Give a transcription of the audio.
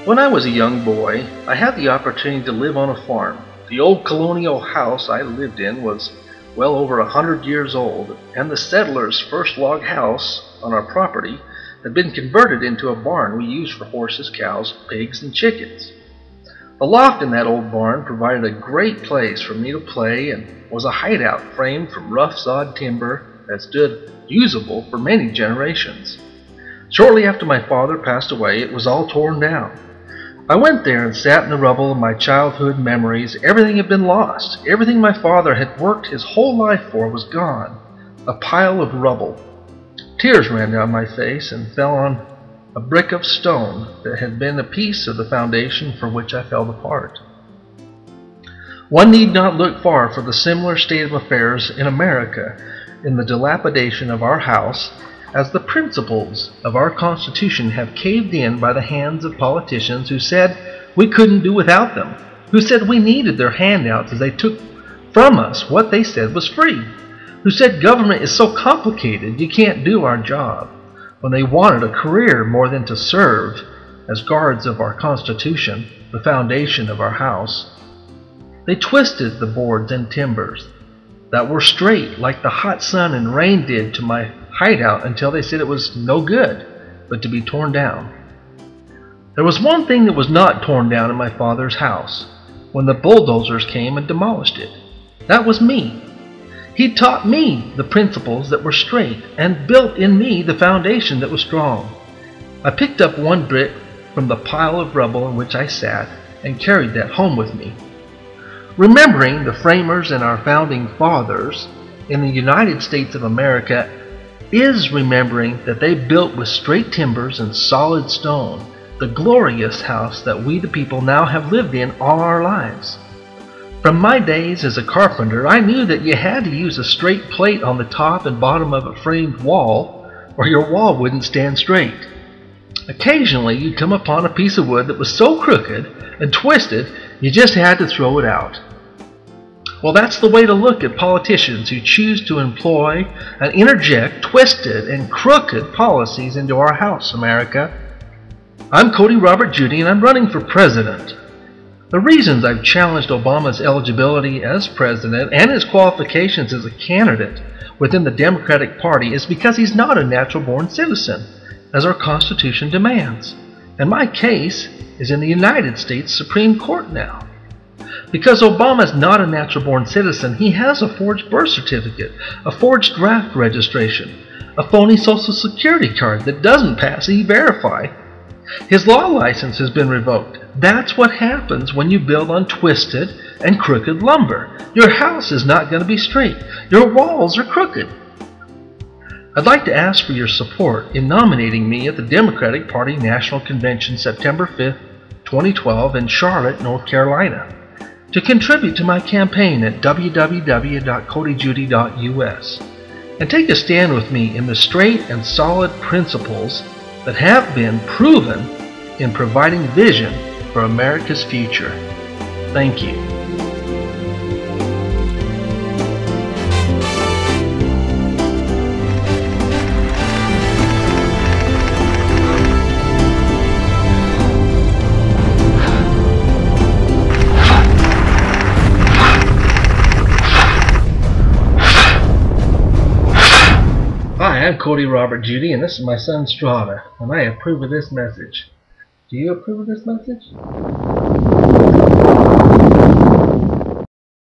When I was a young boy, I had the opportunity to live on a farm. The old colonial house I lived in was well over 100 years old, and the settlers' first log house on our property had been converted into a barn we used for horses, cows, pigs, and chickens. The loft in that old barn provided a great place for me to play and was a hideout framed from rough sawed timber that stood usable for many generations. Shortly after my father passed away, it was all torn down. I went there and sat in the rubble of my childhood memories. Everything had been lost. Everything my father had worked his whole life for was gone. A pile of rubble. Tears ran down my face and fell on a brick of stone that had been a piece of the foundation for which I fell apart. One need not look far for the similar state of affairs in America in the dilapidation of our house, as the principles of our Constitution have caved in by the hands of politicians who said we couldn't do without them, who said we needed their handouts as they took from us what they said was free, who said government is so complicated you can't do our job, when they wanted a career more than to serve as guards of our Constitution, the foundation of our house. They twisted the boards and timbers that were straight like the hot sun and rain did to my hideout until they said it was no good but to be torn down. There was one thing that was not torn down in my father's house when the bulldozers came and demolished it. That was me. He taught me the principles that were straight and built in me the foundation that was strong. I picked up one brick from the pile of rubble in which I sat and carried that home with me. Remembering the framers and our founding fathers in the United States of America is remembering that they built with straight timbers and solid stone the glorious house that we the people now have lived in all our lives. From my days as a carpenter, I knew that you had to use a straight plate on the top and bottom of a framed wall, or your wall wouldn't stand straight. Occasionally you'd come upon a piece of wood that was so crooked and twisted you just had to throw it out. Well, that's the way to look at politicians who choose to employ and interject twisted and crooked policies into our house, America. I'm Cody Robert Judy, and I'm running for president. The reasons I've challenged Obama's eligibility as president and his qualifications as a candidate within the Democratic Party is because he's not a natural-born citizen, as our Constitution demands. And my case is in the United States Supreme Court now. Because Obama is not a natural-born citizen, he has a forged birth certificate, a forged draft registration, a phony Social Security card that doesn't pass E-Verify. His law license has been revoked. That's what happens when you build on twisted and crooked lumber. Your house is not going to be straight. Your walls are crooked. I'd like to ask for your support in nominating me at the Democratic Party National Convention September 5th, 2012 in Charlotte, North Carolina. To contribute to my campaign at www.codyjudy.us and take a stand with me in the straight and solid principles that have been proven in providing vision for America's future. Thank you. Hi, I'm Cody Robert Judy, and this is my son Strada, and I approve of this message. Do you approve of this message?